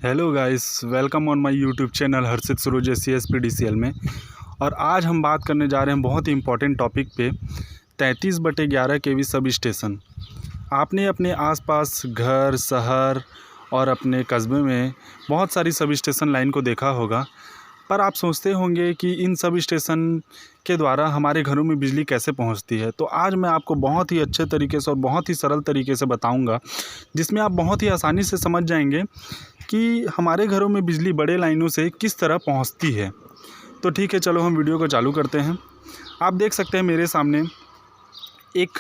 Hello guys, welcome on my YouTube channel Harshit Saroj CSPDCL में। और आज हम बात करने जा रहे हैं बहुत ही इम्पोर्टेंट टॉपिक पे 33/11 kV सब स्टेशन। आपने अपने आसपास घर, शहर और अपने कस्बे में बहुत सारी सब स्टेशन लाइन को देखा होगा, पर आप सोचते होंगे कि इन सब स्टेशन के द्वारा हमारे घरों में बिजली कैसे पहुंचती है। तो आज मैं आपको बहुत ही अच्छे तरीके से और बहुत ही सरल तरीके से बताऊंगा, जिसमें आप बहुत ही आसानी से समझ जाएंगे कि हमारे घरों में बिजली बड़े लाइनों से किस तरह पहुंचती है। तो ठीक है, चलो हम वीडियो को चालू करते हैं। आप देख सकते हैं मेरे सामने एक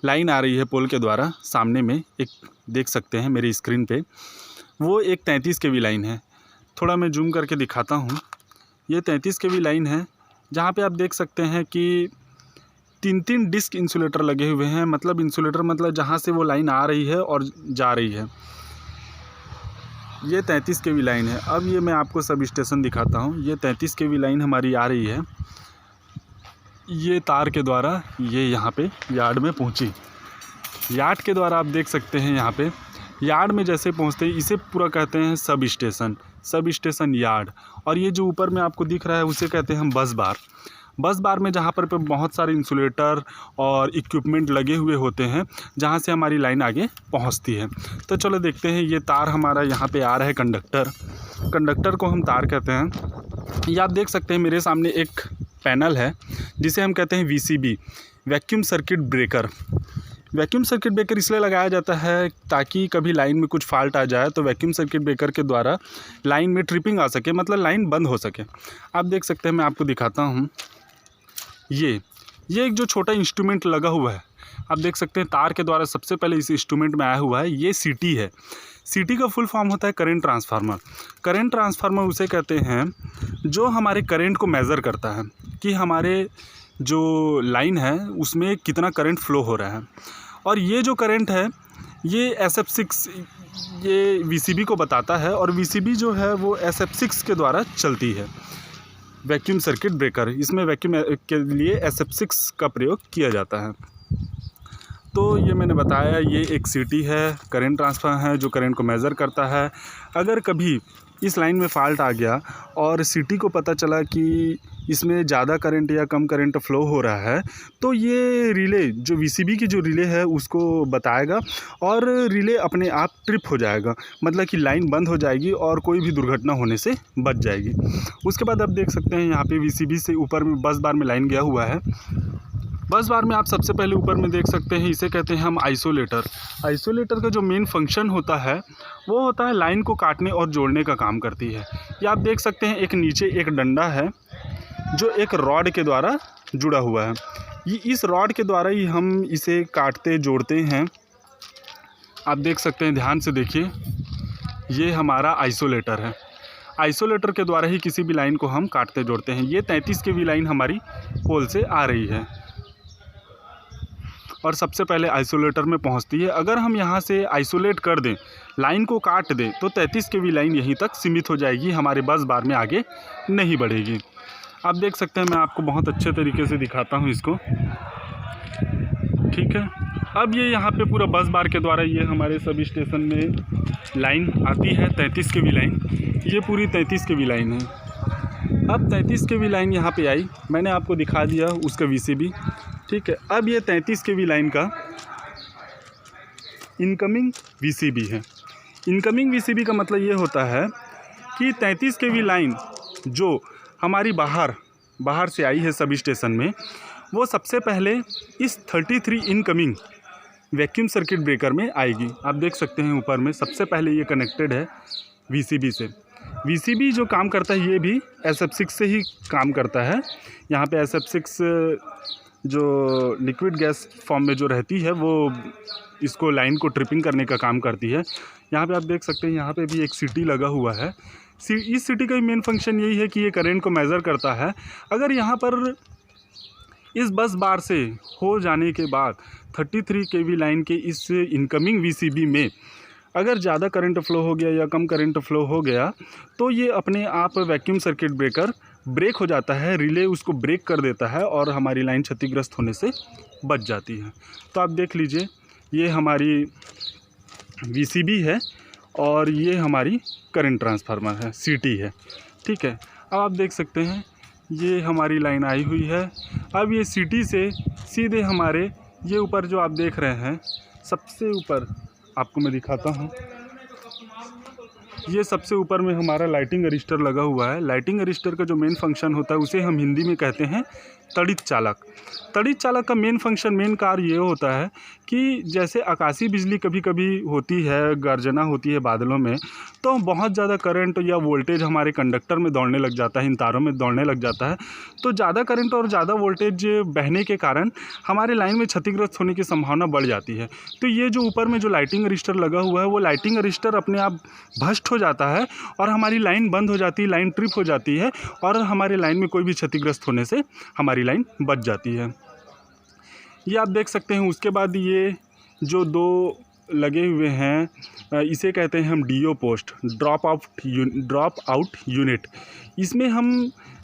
लाइन आ रही है पोल के द्वारा। सामने में एक देख सकते हैं मेरी स्क्रीन पे, वो एक 33 kV लाइन है। थोड़ा मैं जूम करके दिखाता हूँ। ये 33 kV लाइन है, जहाँ पे आप देख सकते हैं कि 3 डिस्क इंसुलेटर लगे हुए हैं। मतलब इंसुलेटर मतलब जहाँ से वो लाइन आ रही है और जा रही है। ये 33 kV लाइन है। अब ये मैं आपको सब स्टेशन दिखाता हूँ। ये 33 kV लाइन हमारी आ रही है, ये तार के द्वारा ये यहाँ पे यार्ड में पहुँची। यार्ड के द्वारा आप देख सकते हैं, यहाँ पे यार्ड में जैसे पहुँचते हैं इसे पूरा कहते हैं सब स्टेशन यार्ड। और ये जो ऊपर में आपको दिख रहा है उसे कहते हैं हम बस बार में जहाँ पर बहुत सारे इंसुलेटर और इक्विपमेंट लगे हुए होते हैं, जहाँ से हमारी लाइन आगे पहुँचती है। तो चलो देखते हैं। ये तार हमारा यहाँ पे आ रहा है कंडक्टर को हम तार कहते हैं। ये आप देख सकते हैं मेरे सामने एक पैनल है, जिसे हम कहते हैं VCB, vacuum circuit breaker. Vacuum circuit breaker इसलिए लगाया जाता है ताकि कभी लाइन में कुछ फॉल्ट आ जाए तो वैक्यूम सर्किट ब्रेकर के द्वारा लाइन में ट्रिपिंग आ सके, मतलब लाइन बंद हो सके। आप देख सकते हैं, मैं आपको दिखाता हूँ। ये एक जो छोटा इंस्ट्रूमेंट लगा हुआ है, आप देख सकते हैं तार के द्वारा सबसे पहले इस इंस्ट्रूमेंट में आया हुआ है। ये CT है। CT का फुल फॉर्म होता है करंट ट्रांसफार्मर उसे कहते हैं जो हमारे करंट को मेज़र करता है कि हमारे जो लाइन है उसमें कितना करंट फ्लो हो रहा है। और ये जो करंट है ये SF6 ये VCB को बताता है, और VCB जो है वो SF6 के द्वारा चलती है। वैक्यूम सर्किट ब्रेकर, इसमें वैक्यूम के लिए SF6 का प्रयोग किया जाता है। तो ये मैंने बताया, ये एक CT है, करंट ट्रांसफर है जो करंट को मेज़र करता है। अगर कभी इस लाइन में फॉल्ट आ गया और CT को पता चला कि इसमें ज़्यादा करंट या कम करंट फ्लो हो रहा है, तो ये रिले जो VCB की जो रिले है उसको बताएगा और रिले अपने आप ट्रिप हो जाएगा, मतलब कि लाइन बंद हो जाएगी और कोई भी दुर्घटना होने से बच जाएगी। उसके बाद आप देख सकते हैं यहाँ पे VCB से ऊपर में बस बार में लाइन गया हुआ है। बस बार में आप सबसे पहले ऊपर में देख सकते हैं, इसे कहते हैं हम आइसोलेटर का जो मेन फंक्शन होता है वो होता है लाइन को काटने और जोड़ने का काम करती है। ये आप देख सकते हैं एक नीचे एक डंडा है जो एक रॉड के द्वारा जुड़ा हुआ है। ये इस रॉड के द्वारा ही हम इसे काटते जोड़ते हैं। आप देख सकते हैं, ध्यान से देखिए, ये हमारा आइसोलेटर है। आइसोलेटर के द्वारा ही किसी भी लाइन को हम काटते जोड़ते हैं। ये 33 kV लाइन हमारी पोल से आ रही है और सबसे पहले आइसोलेटर में पहुंचती है। अगर हम यहां से आइसोलेट कर दें, लाइन को काट दें, तो 33 kV लाइन यहीं तक सीमित हो जाएगी, हमारे बस बार में आगे नहीं बढ़ेगी। आप देख सकते हैं, मैं आपको बहुत अच्छे तरीके से दिखाता हूं इसको। ठीक है, अब ये यहाँ पे पूरा बस बार के द्वारा ये हमारे सब स्टेशन में लाइन आती है 33 kV लाइन। ये पूरी 33 kV लाइन है। अब 33 kV लाइन यहाँ पे आई, मैंने आपको दिखा दिया उसका VCB। ठीक है, अब ये 33 kV लाइन का इनकमिंग VCB है। इनकमिंग VCB का मतलब ये होता है कि 33 kV लाइन जो हमारी बाहर से आई है सब स्टेशन में, वो सबसे पहले इस 33 इनकमिंग वैक्यूम सर्किट ब्रेकर में आएगी। आप देख सकते हैं ऊपर में सबसे पहले ये कनेक्टेड है VCB से। VCB जो काम करता है ये भी SF6 से ही काम करता है। यहाँ पे SF6 जो लिक्विड गैस फॉर्म में जो रहती है वो इसको लाइन को ट्रिपिंग करने का काम करती है। यहाँ पे आप देख सकते हैं, यहाँ पे भी एक CT लगा हुआ है। इस CT का मेन फंक्शन यही है कि ये करंट को मेज़र करता है। अगर यहाँ पर इस बस बार से हो जाने के बाद 33 kV लाइन के इस इनकमिंग VCB में अगर ज़्यादा करंट फ्लो हो गया या कम करंट फ्लो हो गया, तो ये अपने आप वैक्यूम सर्किट ब्रेकर ब्रेक हो जाता है, रिले उसको ब्रेक कर देता है और हमारी लाइन क्षतिग्रस्त होने से बच जाती है। तो आप देख लीजिए, ये हमारी VCB है और ये हमारी करंट ट्रांसफार्मर है, सीटी है। ठीक है, अब आप देख सकते हैं ये हमारी लाइन आई हुई है। अब ये सीटी से सीधे हमारे ये ऊपर जो आप देख रहे हैं, सबसे ऊपर आपको मैं दिखाता हूँ, ये सबसे ऊपर में हमारा लाइटिंग अरिस्टर लगा हुआ है। लाइटिंग अरिस्टर का जो मेन फंक्शन होता है उसे हम हिंदी में कहते हैं तड़ित चालक। तड़ित चालक का मेन फंक्शन, मेन कार्य ये होता है कि जैसे आकाशीय बिजली कभी कभी होती है, गर्जना होती है बादलों में, तो बहुत ज़्यादा करंट या वोल्टेज हमारे कंडक्टर में दौड़ने लग जाता है, इन तारों में दौड़ने लग जाता है। तो ज़्यादा करंट और ज़्यादा वोल्टेज बहने के कारण हमारे लाइन में क्षतिग्रस्त होने की संभावना बढ़ जाती है। तो ये जो ऊपर में जो लाइटिंग अरिस्टर लगा हुआ है, वो लाइटिंग अरिस्टर अपने आप भ्रष्ट हो जाता है और हमारी लाइन बंद हो जाती है, लाइन ट्रिप हो जाती है और हमारे लाइन में कोई भी क्षतिग्रस्त होने से हमारी लाइन बच जाती है। ये आप देख सकते हैं। उसके बाद ये जो दो लगे हुए हैं, इसे कहते हैं हम DO post, drop out unit. इसमें हम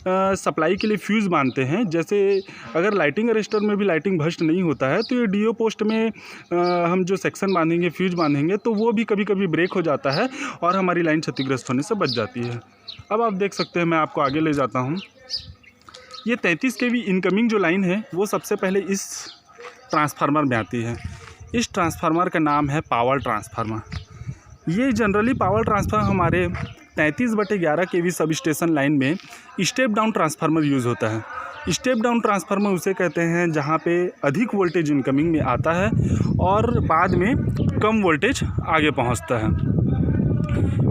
सप्लाई के लिए फ्यूज़ बांधते हैं। जैसे अगर लाइटिंग अरेस्टर में भी लाइटिंग भ्रष्ट नहीं होता है तो ये डीओ पोस्ट में हम जो सेक्शन बांधेंगे, फ्यूज़ बांधेंगे, तो वो भी कभी कभी ब्रेक हो जाता है और हमारी लाइन क्षतिग्रस्त होने से बच जाती है। अब आप देख सकते हैं, मैं आपको आगे ले जाता हूँ। ये 33 kV इनकमिंग जो लाइन है वो सबसे पहले इस ट्रांसफार्मर में आती है। इस ट्रांसफार्मर का नाम है पावर ट्रांसफार्मर। ये जनरली पावर ट्रांसफार्मर हमारे 33/11 kV सब स्टेशन लाइन में स्टेप डाउन ट्रांसफार्मर यूज़ होता है। स्टेप डाउन ट्रांसफार्मर उसे कहते हैं जहाँ पे अधिक वोल्टेज इनकमिंग में आता है और बाद में कम वोल्टेज आगे पहुँचता है।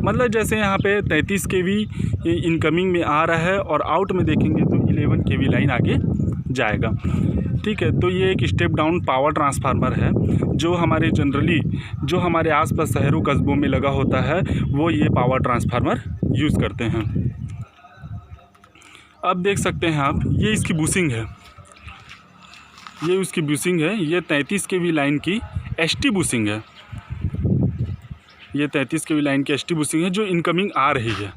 मतलब जैसे यहाँ पे 33 kV इनकमिंग में आ रहा है और आउट में देखेंगे तो 11 kV लाइन आगे जाएगा। ठीक है, तो ये एक स्टेप डाउन पावर ट्रांसफार्मर है जो हमारे जनरली जो हमारे आसपास शहरों कस्बों में लगा होता है, वो ये पावर ट्रांसफार्मर यूज़ करते हैं। अब देख सकते हैं आप, ये इसकी बुशिंग है, ये उसकी बुशिंग है। ये 33 kV लाइन की एसटी बुशिंग है। ये 33 kV लाइन की एसटी बुशिंग है जो इनकमिंग आ रही है,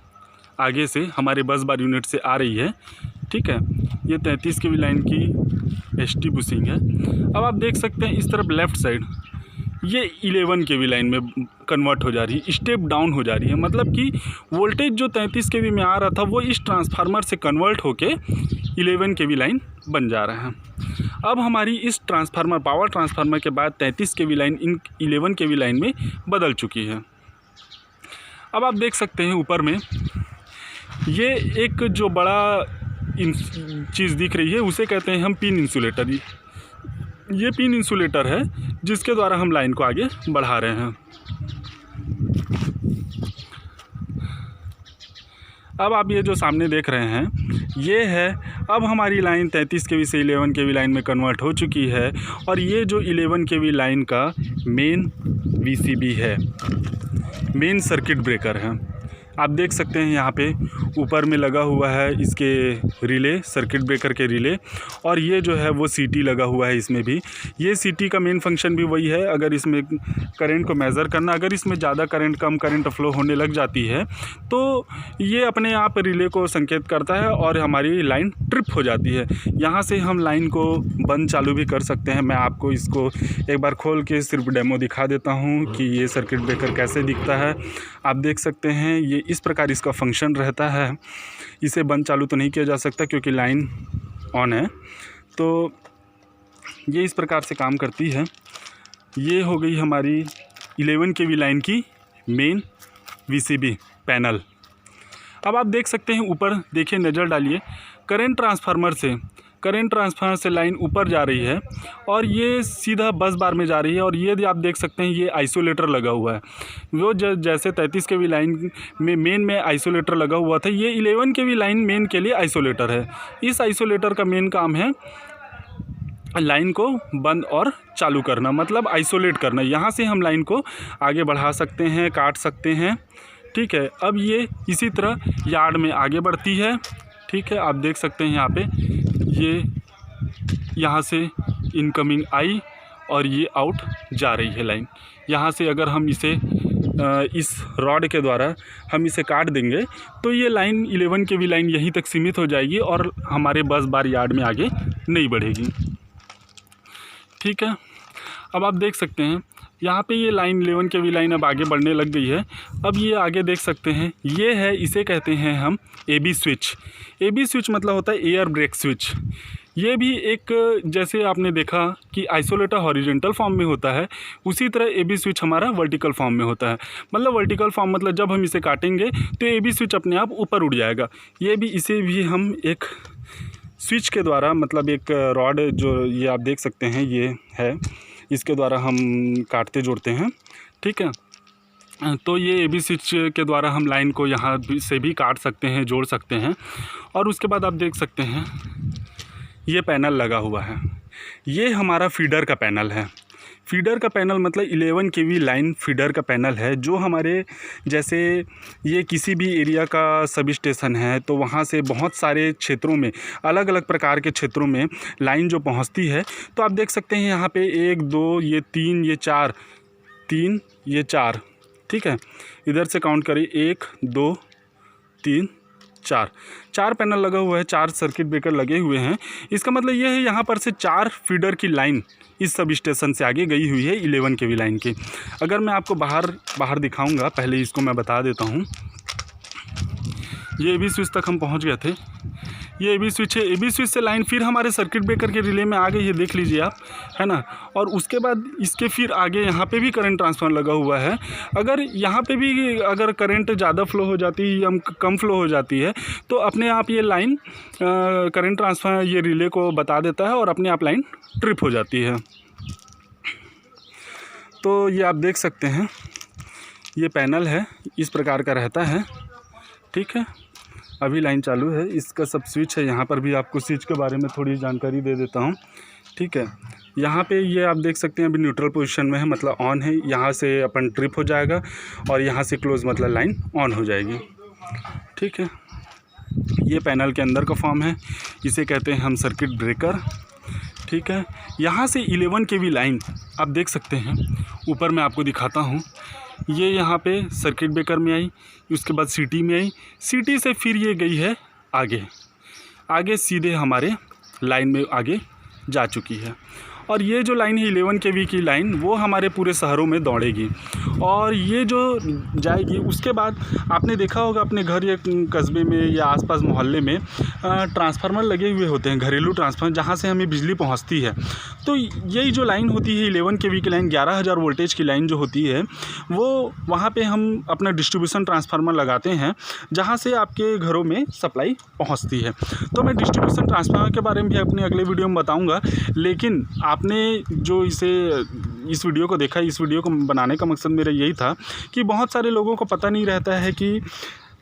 आगे से हमारे बस बार यूनिट से आ रही है। ठीक है, ये 33 kV लाइन की एसटी बुशिंग है। अब आप देख सकते हैं इस तरफ लेफ़्ट साइड ये 11 kV लाइन में कन्वर्ट हो जा रही है, स्टेप डाउन हो जा रही है। मतलब कि वोल्टेज जो 33 kV में आ रहा था वो इस ट्रांसफार्मर से कन्वर्ट होके 11 kV लाइन बन जा रहा है। अब हमारी इस ट्रांसफार्मर पावर ट्रांसफार्मर के बाद 33 kV line in 11 kV line में बदल चुकी है। अब आप देख सकते हैं ऊपर में ये एक जो बड़ा चीज़ दिख रही है उसे कहते हैं हम पिन इंसुलेटर। ये पिन इंसुलेटर है जिसके द्वारा हम लाइन को आगे बढ़ा रहे हैं। अब आप ये जो सामने देख रहे हैं ये है, अब हमारी लाइन 33 kV से 11 kV लाइन में कन्वर्ट हो चुकी है और ये जो 11 kV लाइन का मेन VCB है, मेन सर्किट ब्रेकर है। आप देख सकते हैं यहाँ पे ऊपर में लगा हुआ है इसके रिले, सर्किट ब्रेकर के रिले, और ये जो है वो सीटी लगा हुआ है इसमें भी। ये सीटी का मेन फंक्शन भी वही है, अगर इसमें करंट को मेज़र करना, अगर इसमें ज़्यादा करंट कम करंट फ्लो होने लग जाती है तो ये अपने आप रिले को संकेत करता है और हमारी लाइन ट्रिप हो जाती है। यहाँ से हम लाइन को बंद चालू भी कर सकते हैं। मैं आपको इसको एक बार खोल के सिर्फ डेमो दिखा देता हूँ कि ये सर्किट ब्रेकर कैसे दिखता है। आप देख सकते हैं ये इस प्रकार इसका फंक्शन रहता है। इसे बंद चालू तो नहीं किया जा सकता क्योंकि लाइन ऑन है, तो ये इस प्रकार से काम करती है। ये हो गई हमारी 11 kV लाइन की मेन VCB पैनल। अब आप देख सकते हैं ऊपर देखिए, नज़र डालिए, करंट ट्रांसफार्मर से लाइन ऊपर जा रही है और ये सीधा बस बार में जा रही है। और ये आप देख सकते हैं ये आइसोलेटर लगा हुआ है। वो जैसे 33 kV लाइन में मेन में आइसोलेटर लगा हुआ था, ये 11 kV लाइन मेन के लिए आइसोलेटर है। इस आइसोलेटर का मेन काम है लाइन को बंद और चालू करना, मतलब आइसोलेट करना। यहाँ से हम लाइन को आगे बढ़ा सकते हैं, काट सकते हैं। ठीक है, अब ये इसी तरह यार्ड में आगे बढ़ती है। ठीक है, आप देख सकते हैं यहाँ पे ये यहाँ से इनकमिंग आई और ये आउट जा रही है लाइन। यहाँ से अगर हम इसे इस रॉड के द्वारा हम इसे काट देंगे तो ये लाइन 11 kV लाइन यहीं तक सीमित हो जाएगी और हमारे बस बार यार्ड में आगे नहीं बढ़ेगी। ठीक है, अब आप देख सकते हैं यहाँ पे ये लाइन 11 kV लाइन अब आगे बढ़ने लग गई है। अब ये आगे देख सकते हैं, ये है, इसे कहते हैं हम AB स्विच। AB स्विच मतलब होता है एयर ब्रेक स्विच। ये भी एक, जैसे आपने देखा कि आइसोलेटर हॉरिजॉन्टल फॉर्म में होता है, उसी तरह AB स्विच हमारा वर्टिकल फॉर्म में होता है। मतलब वर्टिकल फॉर्म मतलब जब हम इसे काटेंगे तो AB स्विच अपने आप ऊपर उठ जाएगा। ये भी, इसे भी हम एक स्विच के द्वारा, मतलब एक रॉड जो ये आप देख सकते हैं ये है, इसके द्वारा हम काटते जोड़ते हैं, ठीक है। तो ये AB स्विच के द्वारा हम लाइन को यहाँ से भी काट सकते हैं, जोड़ सकते हैं। और उसके बाद आप देख सकते हैं ये पैनल लगा हुआ है, ये हमारा फीडर का पैनल है। फीडर का पैनल मतलब 11 kV लाइन फीडर का पैनल है, जो हमारे, जैसे ये किसी भी एरिया का सब स्टेशन है तो वहाँ से बहुत सारे क्षेत्रों में, अलग अलग प्रकार के क्षेत्रों में लाइन जो पहुँचती है, तो आप देख सकते हैं यहाँ पे 1 2 ये 3 ये 4, 3 ये 4, ठीक है। इधर से काउंट करें 1 2 3 4 पैनल लगा हुआ है, 4 सर्किट ब्रेकर लगे हुए हैं। इसका मतलब ये है यहाँ पर से 4 फीडर की लाइन इस सब स्टेशन से आगे गई हुई है 11 kV लाइन की। अगर मैं आपको बाहर दिखाऊंगा, पहले इसको मैं बता देता हूँ। ये AB स्विच तक हम पहुँच गए थे, ये AB स्विच है। AB स्विच से लाइन फिर हमारे सर्किट ब्रेकर के रिले में आ गई है, देख लीजिए आप, है ना। और उसके बाद इसके फिर आगे यहाँ पे भी करंट ट्रांसफार्मर लगा हुआ है। अगर यहाँ पे भी अगर करंट ज़्यादा फ्लो हो जाती है या कम फ्लो हो जाती है तो अपने आप ये लाइन करंट ट्रांसफार्मर ये रिले को बता देता है और अपने आप लाइन ट्रिप हो जाती है। तो ये आप देख सकते हैं, ये पैनल है, इस प्रकार का रहता है, ठीक है। अभी लाइन चालू है, इसका सब स्विच है। यहाँ पर भी आपको स्विच के बारे में थोड़ी जानकारी दे देता हूँ, ठीक है। यहाँ पे ये आप देख सकते हैं अभी न्यूट्रल पोजीशन में है, मतलब ऑन है। यहाँ से अपन ट्रिप हो जाएगा और यहाँ से क्लोज मतलब लाइन ऑन हो जाएगी, ठीक है। ये पैनल के अंदर का फॉर्म है, इसे कहते हैं हम सर्किट ब्रेकर, ठीक है। यहाँ से 11 kV लाइन आप देख सकते हैं, ऊपर मैं आपको दिखाता हूँ। ये यहाँ पे सर्किट ब्रेकर में आई, उसके बाद सिटी में आई, सिटी से फिर ये गई है आगे सीधे हमारे लाइन में आगे जा चुकी है। और ये जो लाइन है 11 kV की लाइन, वो हमारे पूरे शहरों में दौड़ेगी। और ये जो जाएगी उसके बाद आपने देखा होगा अपने घर या कस्बे में या आसपास मोहल्ले में ट्रांसफार्मर लगे हुए होते हैं, घरेलू ट्रांसफार्मर, जहाँ से हमें बिजली पहुँचती है। तो यही जो लाइन होती है 11 kV की लाइन, 11,000 वोल्टेज की लाइन जो होती है, वो वहाँ पे हम अपना डिस्ट्रीब्यूशन ट्रांसफार्मर लगाते हैं, जहाँ से आपके घरों में सप्लाई पहुँचती है। तो मैं डिस्ट्रीब्यूशन ट्रांसफार्मर के बारे में भी अपने अगले वीडियो में बताऊँगा। लेकिन आपने जो इस वीडियो को देखा, इस वीडियो को बनाने का मकसद मेरा यही था कि बहुत सारे लोगों को पता नहीं रहता है कि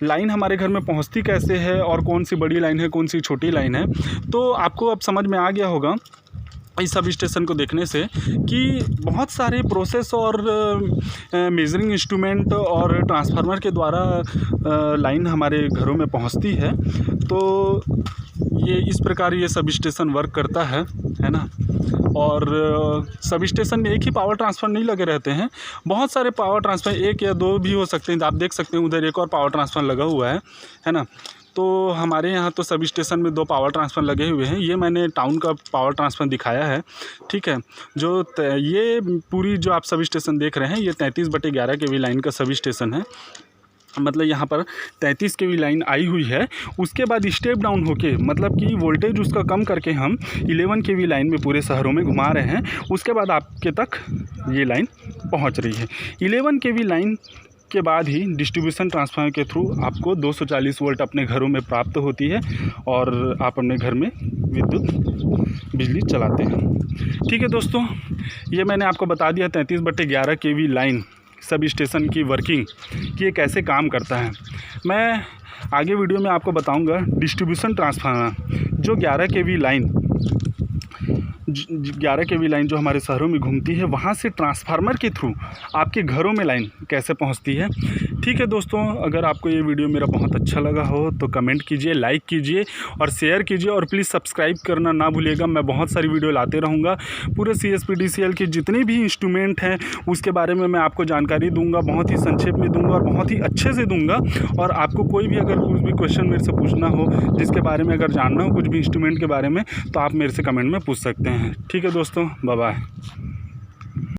लाइन हमारे घर में पहुंचती कैसे है और कौन सी बड़ी लाइन है, कौन सी छोटी लाइन है। तो आपको अब समझ में आ गया होगा इस सब स्टेशन को देखने से कि बहुत सारे प्रोसेस और मेजरिंग इंस्ट्रूमेंट और ट्रांसफार्मर के द्वारा लाइन हमारे घरों में पहुंचती है। तो ये इस प्रकार ये सब स्टेशन वर्क करता है ना। और सब स्टेशन में एक ही पावर ट्रांसफर नहीं लगे रहते हैं, बहुत सारे पावर ट्रांसफर, 1 या 2 भी हो सकते हैं। आप देख सकते हैं उधर एक और पावर ट्रांसफर लगा हुआ है ना। तो हमारे यहाँ तो सब स्टेशन में 2 पावर ट्रांसफर लगे हुए हैं। ये मैंने टाउन का पावर ट्रांसफर दिखाया है, ठीक है। जो ये पूरी जो आप सब स्टेशन देख रहे हैं, ये 33/11 kV लाइन का सब स्टेशन है। मतलब यहाँ पर 33 kV लाइन आई हुई है। उसके बाद स्टेप डाउन होके, मतलब कि वोल्टेज उसका कम करके हम 11 kV लाइन में पूरे शहरों में घुमा रहे हैं। उसके बाद आपके तक ये लाइन पहुँच रही है। 11 kV लाइन के बाद ही डिस्ट्रीब्यूशन ट्रांसफार्मर के थ्रू आपको 240 वोल्ट अपने घरों में प्राप्त होती है और आप अपने घर में विद्युत बिजली चलाते हैं। ठीक है दोस्तों, ये मैंने आपको बता दिया 33/11 kV लाइन सब स्टेशन की वर्किंग कि ये कैसे काम करता है। मैं आगे वीडियो में आपको बताऊंगा डिस्ट्रीब्यूशन ट्रांसफार्मर जो 11 kV लाइन जो हमारे शहरों में घूमती है, वहाँ से ट्रांसफार्मर के थ्रू आपके घरों में लाइन कैसे पहुँचती है। ठीक है दोस्तों, अगर आपको ये वीडियो मेरा बहुत अच्छा लगा हो तो कमेंट कीजिए, लाइक कीजिए और शेयर कीजिए और प्लीज़ सब्सक्राइब करना ना भूलिएगा। मैं बहुत सारी वीडियो लाते रहूँगा। पूरे CSPDCL के जितने भी इंस्ट्रूमेंट हैं उसके बारे में मैं आपको जानकारी दूँगा, बहुत ही संक्षेप में दूँगा और बहुत ही अच्छे से दूँगा। और आपको कोई भी अगर कुछ भी क्वेश्चन मेरे से पूछना हो, जिसके बारे में अगर जानना हो कुछ भी इंस्ट्रूमेंट के बारे में, तो आप मेरे से कमेंट में पूछ सकते हैं। ठीक है दोस्तों, बाय बाय।